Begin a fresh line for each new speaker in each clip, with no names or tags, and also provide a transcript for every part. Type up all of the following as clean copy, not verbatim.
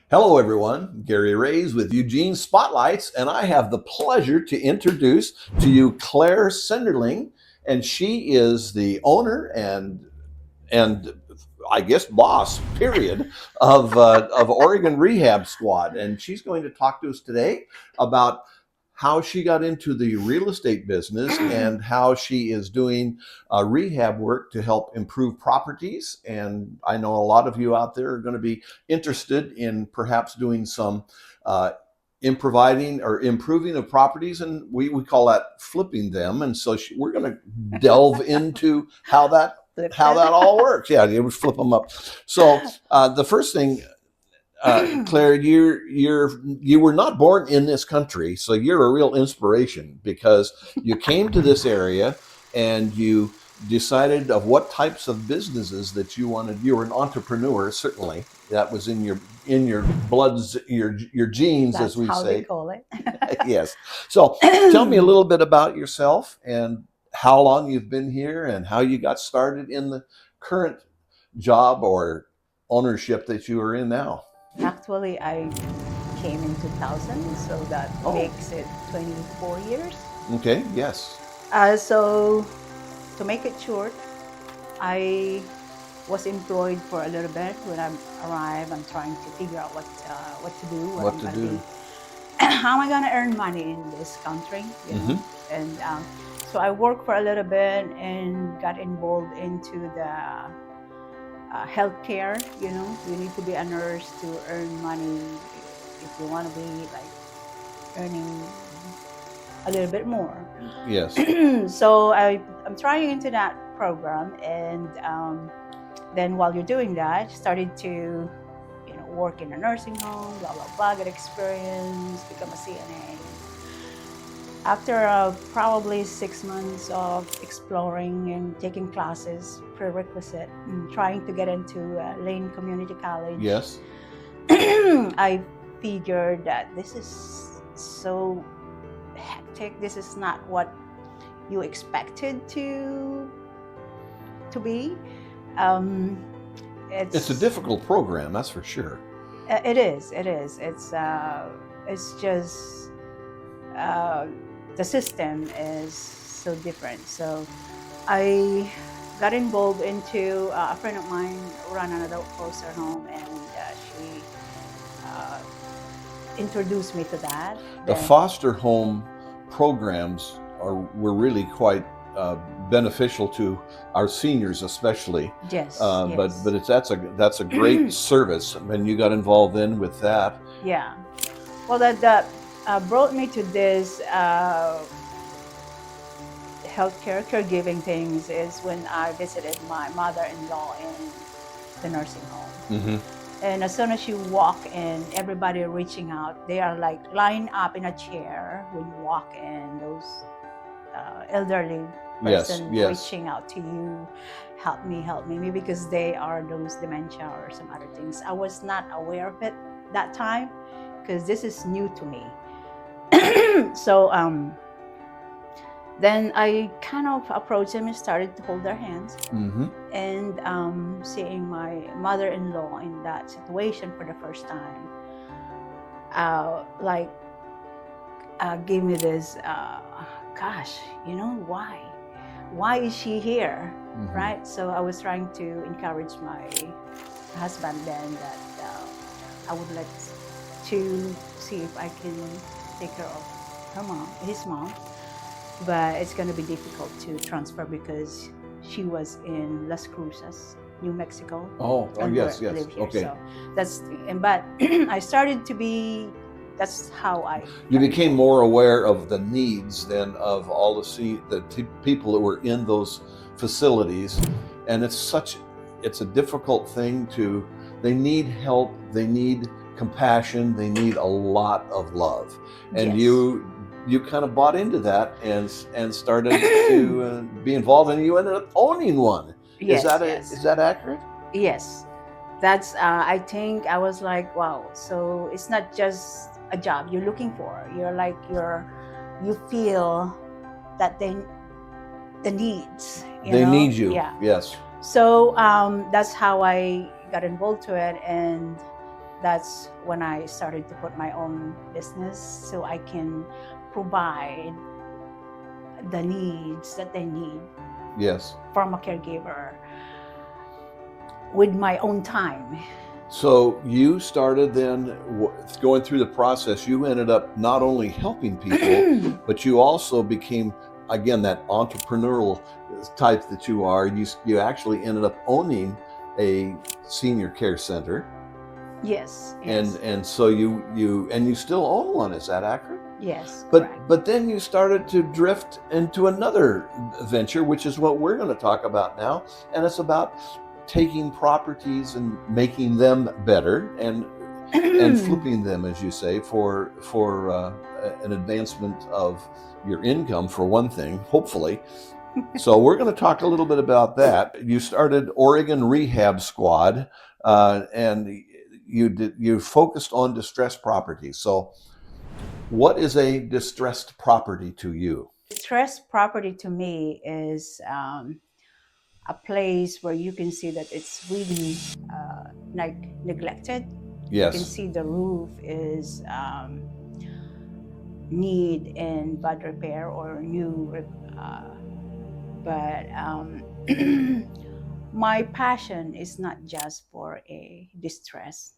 Hello, everyone. Gary Reyes with Eugene Spotlights, and I have the pleasure to introduce to you Claire Senderling, and she is the owner and I guess boss, period, of Oregon Rehab Squad, and she's going to talk to us today about how she got into the real estate business and how she is doing rehab work to help improve properties. And I know a lot of you out there are going to be interested in perhaps doing some improvising or improving of properties, and we call that flipping them. And so we're going to delve into how that all works. Yeah, you would flip them up. So the first thing, Claire, you were not born in this country, so you're a real inspiration because you came to this area and you decided of what types of businesses that you wanted. You were an entrepreneur, certainly. That was in your bloods, your genes,
That's
as we
how
say.
they call it.
Yes. So tell me a little bit about yourself and how long you've been here and how you got started in the current job or ownership that you are in now.
Actually, I came in 2000, so that makes it 24 years.
Okay, yes.
So, to make it short, I was employed for a little bit. When I arrived, I'm trying to figure out what to do. How am I going to earn money in this country? You know? And so I worked for a little bit and got involved into the healthcare. You know, you need to be a nurse to earn money if you want to be like earning a little bit more.
Yes.
So I'm trying into that program, and then while you're doing that, started to work in a nursing home, blah blah blah, get experience, become a CNA. After probably 6 months of exploring and taking classes, prerequisite, trying to get into Lane Community College.
Yes.
I figured that this is so hectic. This is not what you expected to be.
It's a difficult program, that's for sure.
It is. It's just the system is so different. So I got involved into a friend of mine run an adult foster home, and she introduced me to that.
The foster home programs were really quite beneficial to our seniors, especially.
Yes.
But that's a great service, and you got involved in with that.
Yeah. Well, that brought me to this healthcare caregiving things is when I visited my mother-in-law in the nursing home. And as soon as you walk in, everybody reaching out. They are like lined up in a chair when you walk in. Those elderly person reaching out to you, help me, maybe because they are those dementia or some other things. I was not aware of it that time because this is new to me. So then I kind of approached them and started to hold their hands. And seeing my mother-in-law in that situation for the first time, gave me this, gosh, why is she here, right? So I was trying to encourage my husband then that I would like to see if I can take care of his mom, but it's going to be difficult to transfer because she was in Las Cruces, New Mexico.
Yes.
Okay. So but I started to be. That's how
you became more aware of the needs than of all the people that were in those facilities, and it's a difficult thing they need help, they need compassion, they need a lot of love, and you kind of bought into that and started to be involved, and you ended up owning one.
Yes,
is that accurate?
Yes, that's I think I was like, wow, so it's not just a job you're looking for. You're like you feel that the needs
They need you.
Yeah.
Yes.
So that's how I got involved to it, and that's when I started to put my own business so I can provide the needs that they need.
Yes.
From a caregiver with my own time.
So you started then going through the process. You ended up not only helping people, but you also became, again, that entrepreneurial type that you are. You actually ended up owning a senior care center.
Yes.
And so you still own one. Is that accurate?
Yes.
But then you started to drift into another venture, which is what we're going to talk about now, and it's about taking properties and making them better and flipping them, as you say, for an advancement of your income, for one thing, hopefully. So we're going to talk a little bit about that. You started Oregon Rehab Squad, and you focused on distressed properties. So what is a distressed property to you?
Distressed property to me is a place where you can see that it's really like neglected.
Yes.
You can see the roof is need in bad repair or new. But my passion is not just for a distressed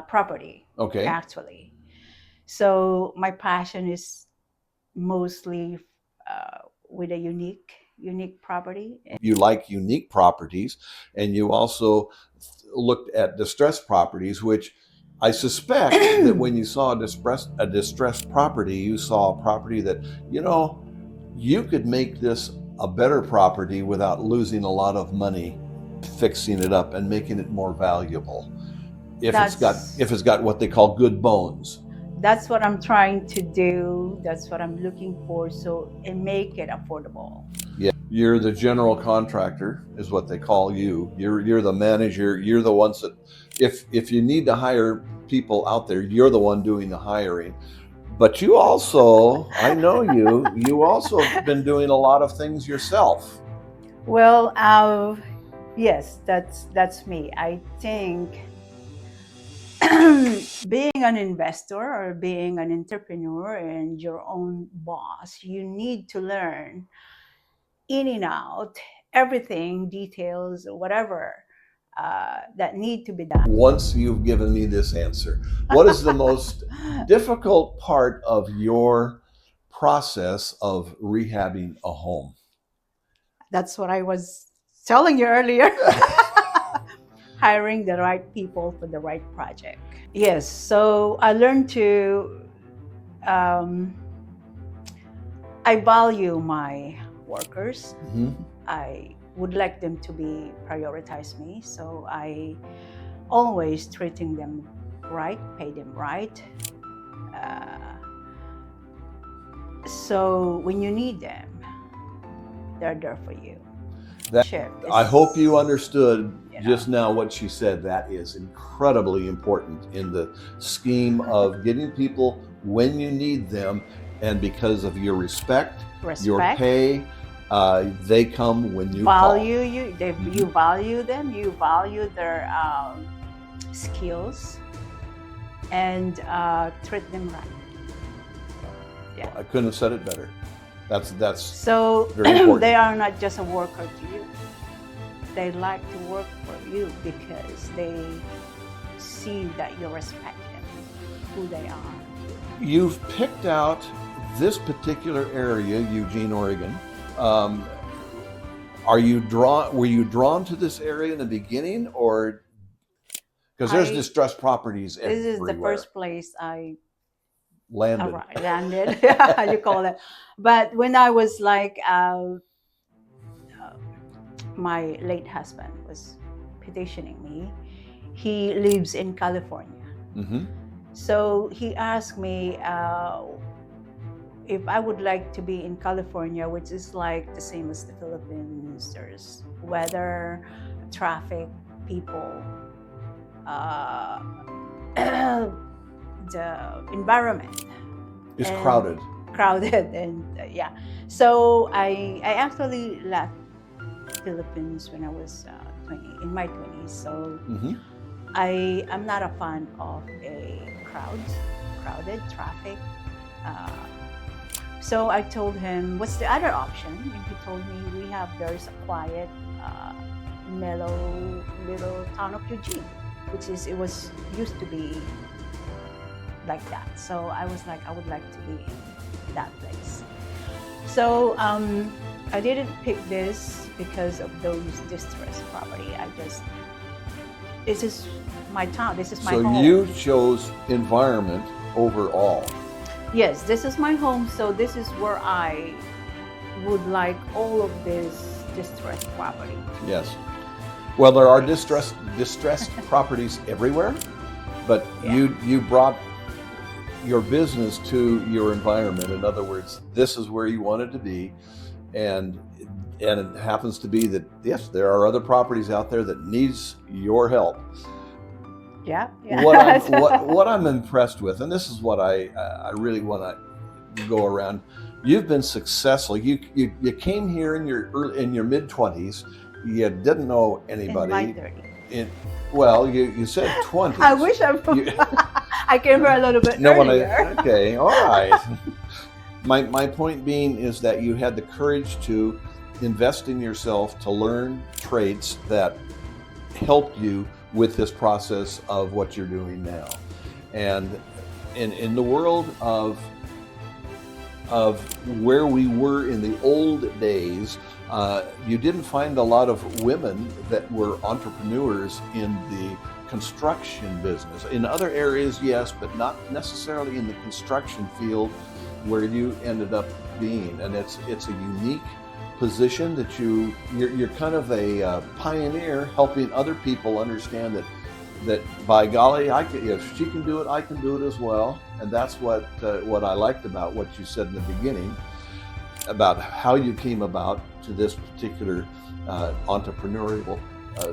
property.
Okay.
Actually, so my passion is mostly with a unique property.
You like unique properties, and you also looked at distressed properties, which I suspect that when you saw a distressed property, you saw a property that, you could make this a better property without losing a lot of money fixing it up and making it more valuable. If it's got what they call good bones.
That's what I'm trying to do. That's what I'm looking for. So and make it affordable.
Yeah, you're the general contractor, is what they call you. You're the manager. You're the ones that, if you need to hire people out there, you're the one doing the hiring. But you also, I know you also have been doing a lot of things yourself.
Well, yes, that's me. I think being an investor or being an entrepreneur and your own boss, you need to learn in and out everything, details, whatever that need to be done.
Once you've given me this answer, what is the most difficult part of your process of rehabbing a home?
That's what I was telling you earlier. Hiring the right people for the right project. Yes, so I learned to, I value my workers.
Mm-hmm.
I would like them to be prioritize me. So I always treating them right, pay them right. So when you need them, they're there for you.
I hope you understood just now what she said. That is incredibly important in the scheme of getting people when you need them, and because of your respect. Your pay, they come when you
value
call.
you. You value them. You value their skills, and treat them right. Yeah,
I couldn't have said it better. That's
so
very important.
They are not just a worker to you. They like to work for you because they see that you respect them, who they are.
You've picked out this particular area, Eugene, Oregon. Were you drawn to this area in the beginning, or because there's distressed properties everywhere?
This is the first place I
landed.
Landed, you call it. But when I was like, my late husband was petitioning me. He lives in California.
Mm-hmm.
So he asked me if I would like to be in California, which is like the same as the Philippines. There's weather, traffic, people, the environment.
It's crowded.
crowded, and yeah. So I actually left Philippines when I was 20, in my 20s. So
Mm-hmm.
I'm not a fan of crowded traffic. Uh, so I told him, "What's the other option?" And he told me, there's a quiet, uh, mellow little town of Eugene, which is it was used to be like that. So I was like, I would like to be in that place. So I didn't pick this because of those distressed property. This is my town. This is my
So
home.
you chose environment overall.
Yes, this is my home. So this is where I would like all of this distressed property.
Yes. Well, there are distressed properties everywhere, but
Yeah.
you brought your business to your environment. In other words, this is where you wanted to be, and it happens to be that yes, there are other properties out there that needs your help.
Yeah.
What I'm impressed with, and this is what I really want to go around. You've been successful. You came here in your mid-20s. You didn't know anybody.
In my 30s.
Well, you said 20s.
I wish I came here a little bit earlier.
Okay, all right. My point being is that you had the courage to invest in yourself, to learn traits that helped you with this process of what you're doing now. And in the world of where we were in the old days, you didn't find a lot of women that were entrepreneurs in the construction business. In other areas, yes, but not necessarily in the construction field where you ended up being. And it's a unique position that you're kind of a pioneer, helping other people understand that by golly, if she can do it, I can do it as well. And that's what I liked about what you said in the beginning about how you came about to this particular entrepreneurial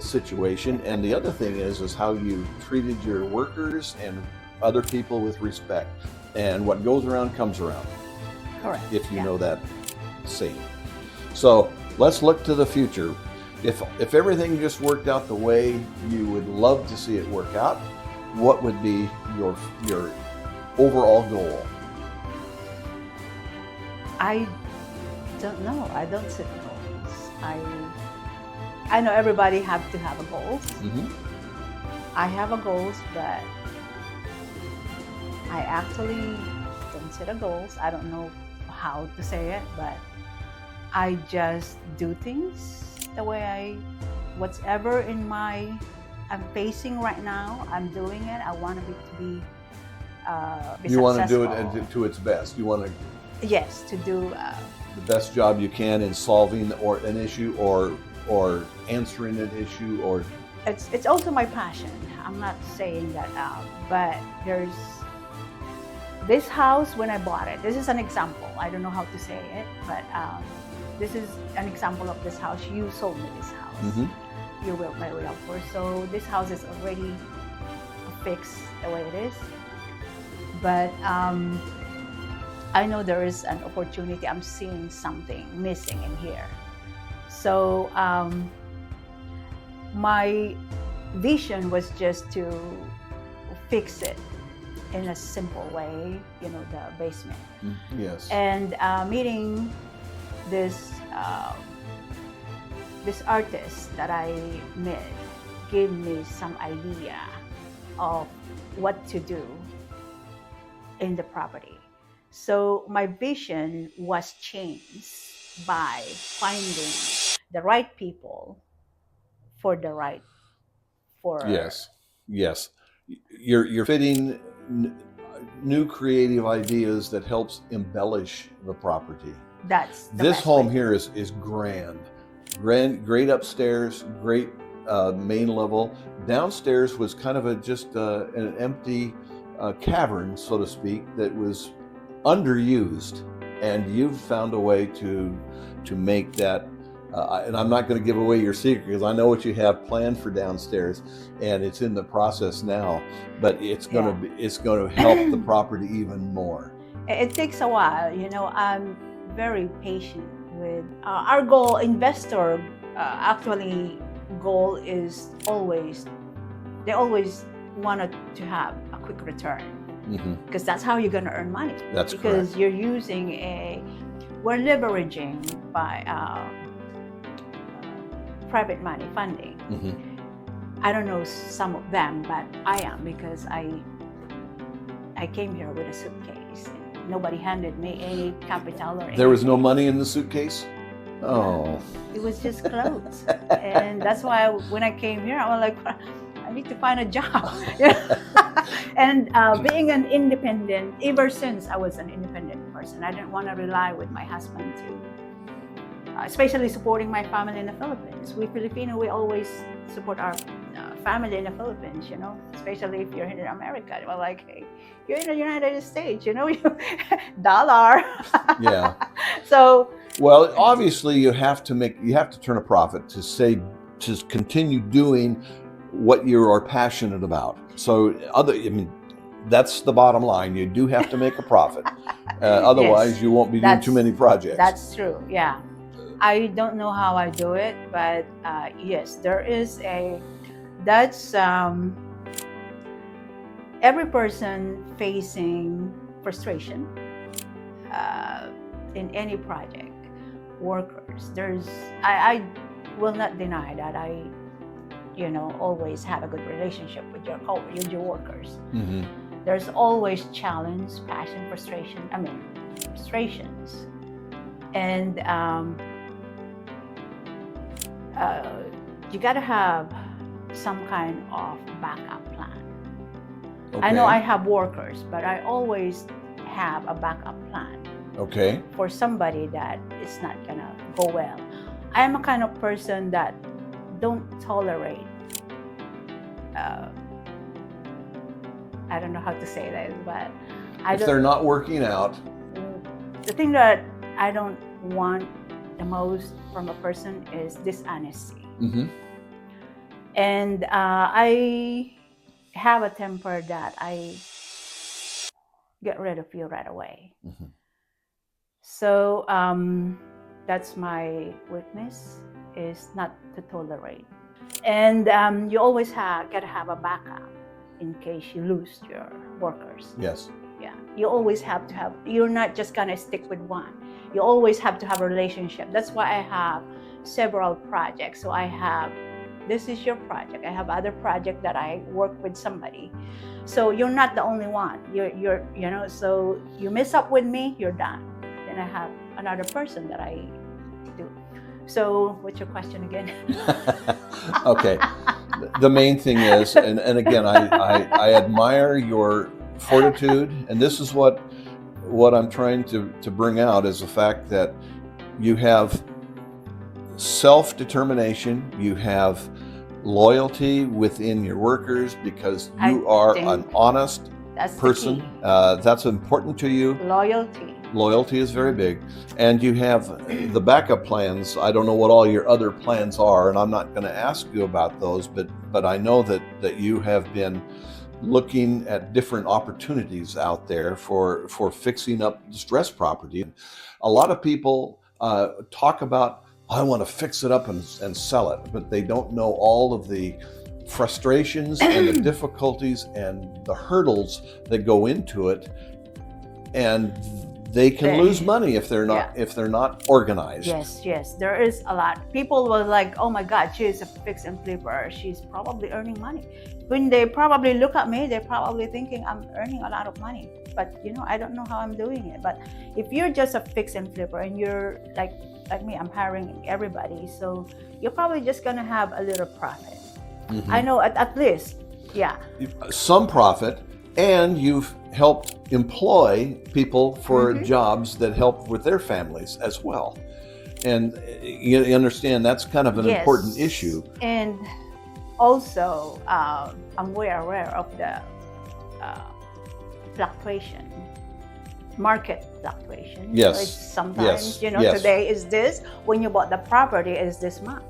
situation. And the other thing is how you treated your workers and other people with respect. And what goes around comes around.
Correct.
If you know that saying. So let's look to the future. If everything just worked out the way you would love to see it work out, what would be your overall goal?
I don't know. I don't set goals. I know everybody have to have a goals.
Mm-hmm.
I have a goals, but I actually don't set a goals. I don't know how to say it, but I just do things the way whatever I'm facing right now, I'm doing it. I want it to be
You want to do
successful.
it to its best. You want to
Yes, to do
the best job you can in solving an issue or answering an issue or.
it's also my passion. I'm not saying that, but there's this house when I bought it. This is an example. I don't know how to say it, but this is an example of this house. You sold me this house.
Mm-hmm.
You were my realtor. So this house is already fixed the way it is. But I know there is an opportunity. I'm seeing something missing in here. So my vision was just to fix it in a simple way, the basement.
Yes.
And meeting this artist that I met gave me some idea of what to do in the property. So my vision was changed by finding the right people for
Yes. You're fitting new creative ideas that helps embellish the property.
That's the
This
best
home
way.
here is grand, great upstairs, great main level. Downstairs was kind of just an empty cavern, so to speak, that was underused, and you've found a way to make that. And I'm not going to give away your secret because I know what you have planned for downstairs, and it's in the process now. But it's going to help the property even more.
It takes a while, you know. I'm very patient with our goal. Investor actually goal is always, they always wanted to have a quick return, because that's how you're going to earn money.
That's
because
correct.
you're using we're leveraging by private money funding. I don't know some of them, but I am, because I came here with a suitcase. And nobody handed me any capital or anything.
There was no money in the suitcase? Oh.
It was just clothes. And that's why when I came here, I was like, I need to find a job. And being an independent, ever since I was an independent person, I didn't want to rely with my husband to, especially supporting my family in the Philippines. We Filipino, we always support our family in the Philippines, you know, especially if you're in America. We're like, hey, you're in the United States, you know, dollar.
Yeah.
So,
well, obviously you have to turn a profit to continue doing what you are passionate about. So that's the bottom line. You do have to make a profit. Otherwise,
yes,
you won't be doing too many projects.
That's true. Yeah. I don't know how I do it, but yes, there is that's every person facing frustration in any project. Workers, I will not deny that I, you know, always have a good relationship with your workers. There's always challenge, passion, frustration. Frustrations, and you got to have some kind of backup plan. Okay. I know I have workers, but I always have a backup plan.
Okay.
For somebody that it's not gonna go well. I am a kind of person that don't tolerate. I don't know how to say that, but
if they're not working out.
The thing that I don't want the most from a person is dishonesty. And I have a temper that I get rid of you right away. So that's my weakness, is not to tolerate. And you always gotta have a backup in case you lose your workers.
Yes.
Yeah, you always have to have, you're not just gonna stick with one. You always have to have a relationship. That's why I have several projects. So I have, this is your project. I have other project that I work with somebody. So you're not the only one. You're you know, so you mess up with me, you're done. Then I have another person that I do. So what's your question again?
Okay. The main thing is, and again, I admire your fortitude, and this is what I'm trying to bring out, is the fact that you have self-determination, you have loyalty within your workers, because you are an honest person. That's important to you. Loyalty is very big. And you have the backup plans. I don't know what all your other plans are, and I'm not going to ask you about those, but I know that you have been looking at different opportunities out there for fixing up distressed property. A lot of people talk about, I want to fix it up and sell it, but they don't know all of the frustrations and the difficulties and the hurdles that go into it, and they can lose money if they're not organized.
Yes, there is a lot. People were like, oh my God, she's a fix and flipper. She's probably earning money. When they probably look at me, they're probably thinking I'm earning a lot of money. But you know, I don't know how I'm doing it. But if you're just a fix and flipper and you're like me, I'm hiring everybody, so you're probably just gonna have a little profit. I know at least,
some profit, and you've helped employ people for jobs that help with their families as well. And you understand that's kind of an important issue. And
also, I'm very aware of the fluctuation, market fluctuation.
Yes.
So sometimes, today is this, when you bought the property is this much.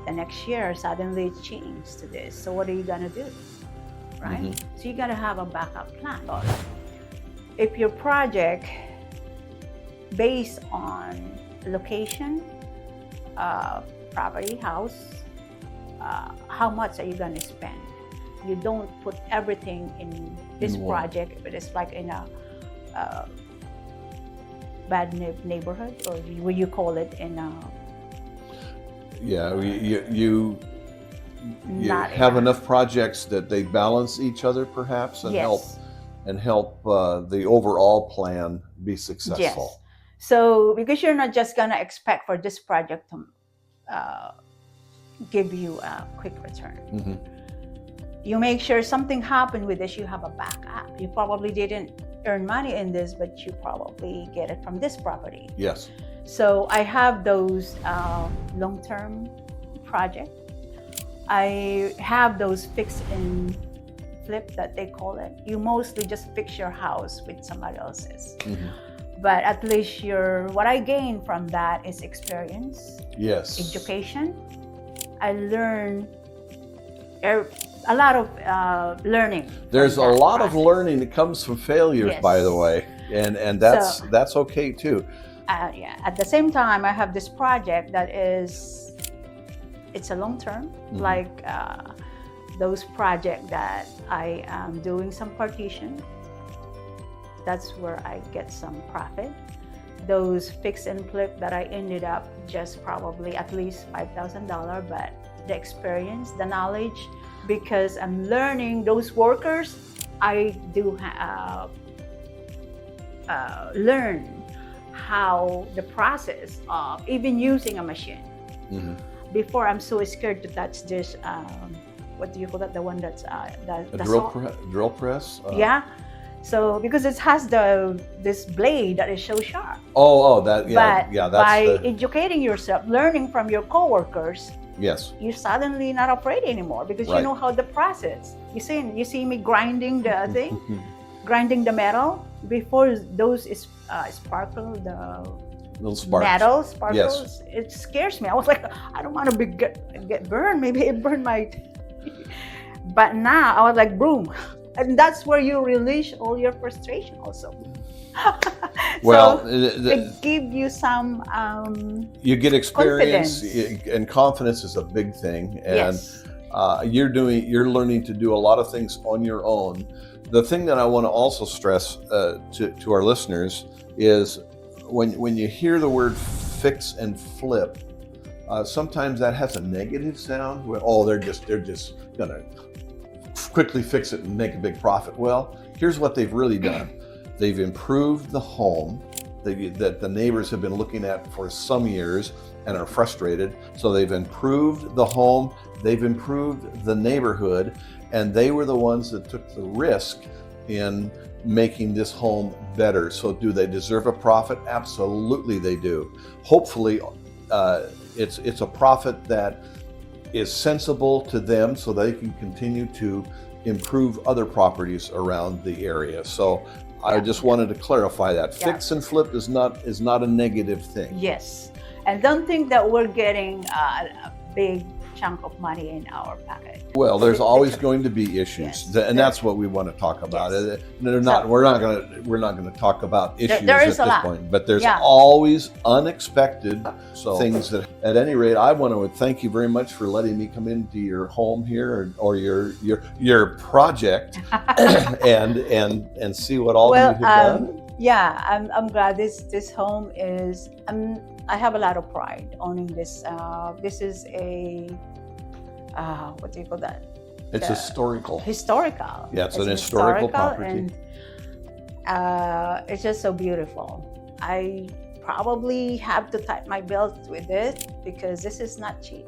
The next year, suddenly it changed to this. So what are you gonna do? Right? So you gotta have a backup plan. if your project based on location, property, house, how much are you going to spend? You don't put everything in this project, but it's like in a bad neighborhood, or what you call it in a...
Yeah, you have enough projects that they balance each other, perhaps, and help the overall plan be successful.
Yes. So because you're not just gonna expect for this project to give you a quick return.
Mm-hmm.
You make sure something happened with this, you have a backup. You probably didn't earn money in this, but you probably get it from this property.
Yes.
So I have those long-term projects. I have those fix and flip that they call it. You mostly just fix your house with somebody else's. Mm-hmm. But at least what I gain from that is experience.
Yes.
Education. I learn a lot of learning.
There's a lot of learning that comes from failures, by the way, and that's okay too.
Yeah. At the same time, I have this project that it's a long term, mm-hmm. like those projects that I am doing some partition. That's where I get some profit. Those fix and flip that I ended up just probably at least $5,000, but the experience, the knowledge, because I'm learning those workers, I do learn how the process of even using a machine. Mm-hmm. Before, I'm so scared to touch this, what do you call that? The one that's
drill press?
Yeah. So because it has this blade that is so sharp.
That's
by educating yourself, learning from your coworkers,
yes,
you're suddenly not afraid anymore because you know how the process. You see me grinding the thing, grinding the metal before those sparkle, the
little sparks.
Metal sparkles.
Yes.
It scares me. I was like, I don't want to get burned. Maybe it burned my. But now I was like, boom. And that's where you release all your frustration also.
Well,
it gives you some
you get experience,
confidence.
And confidence is a big thing. And
yes.
You're learning to do a lot of things on your own. The thing that I want to also stress to our listeners is when you hear the word fix and flip, sometimes that has a negative sound. They're just gonna quickly fix it and make a big profit. Well, here's what they've really done. They've improved the home that the neighbors have been looking at for some years and are frustrated. So they've improved the home, they've improved the neighborhood, and they were the ones that took the risk in making this home better. So do they deserve a profit? Absolutely they do. Hopefully it's a profit that is sensible to them so they can continue to improve other properties around the area. So I just wanted to clarify that. Fix and flip is not a negative thing.
Yes. And don't think that we're getting a big chunk of money in our pocket.
Well, there's always going to be issues, and that's what we want to talk about. Yes. We're not going to talk about issues at this point, but there's always unexpected things that. At any rate, I want to thank you very much for letting me come into your home here or your project and see what all you have done.
Yeah, I'm glad this home is. I have a lot of pride owning this. This is a what do you call that?
It's historical.
Historical.
Yeah, it's an historical property.
And it's just so beautiful. I probably have to tighten my belt with it because this is not cheap.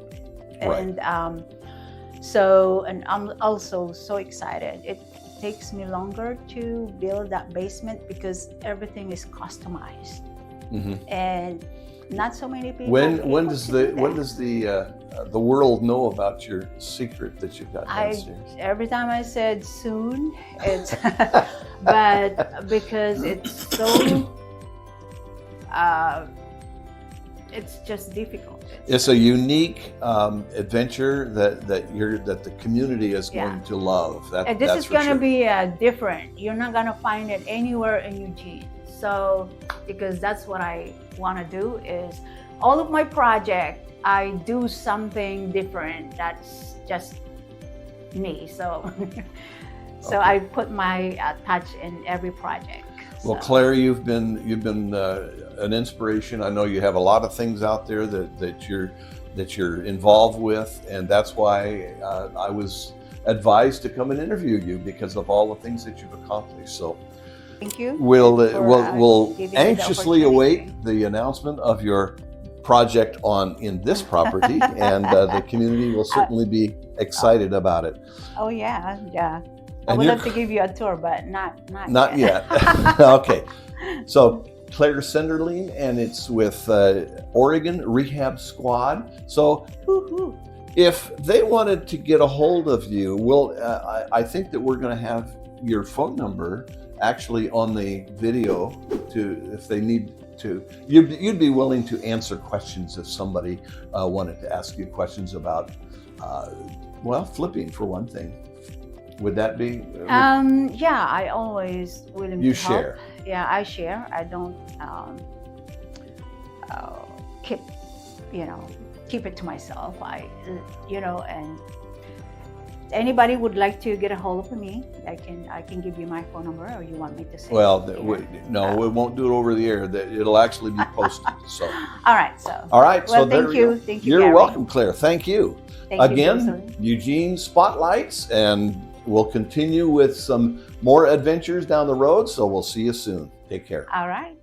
And and I'm also so excited. It takes me longer to build that basement because everything is customized. Mm-hmm. And not so many people.
When does the world know about your secret that you've got downstairs?
Every time I said soon, it's but because it's so it's just difficult.
It's a unique adventure that the community is going to love.
And this is going to be different. You're not going to find it anywhere in Eugene. So, because that's what I want to do is all of my project, I do something different. That's just me. So, so I put my touch in every project.
Well, Claire, you've been an inspiration. I know you have a lot of things out there that you're involved with, and that's why I was advised to come and interview you because of all the things that you've accomplished. So,
thank you.
We'll anxiously await the announcement of your project in this property, and the community will certainly be excited about it.
Oh yeah, yeah. I would love to give you a tour, but not
yet. Okay. So Claire Senderling, and it's with Oregon Rehab Squad. So if they wanted to get a hold of you, I think that we're going to have your phone number actually on the video if they need to. You'd be willing to answer questions if somebody wanted to ask you questions about, flipping for one thing. Would that be?
Yeah, I always willing
you
to
share.
Help. Yeah, I share. I don't keep it to myself. And anybody would like to get a hold of me, I can give you my phone number, or you want me to say?
Well, we won't do it over the air. It'll actually be posted. So.
All right. So.
All right.
Well,
so
thank you. Thank you.
You're
Gary.
welcome, Claire. Thank you.
Thank
Again, Eugene Spotlights, and we'll continue with some more adventures down the road. So we'll see you soon. Take care.
All right.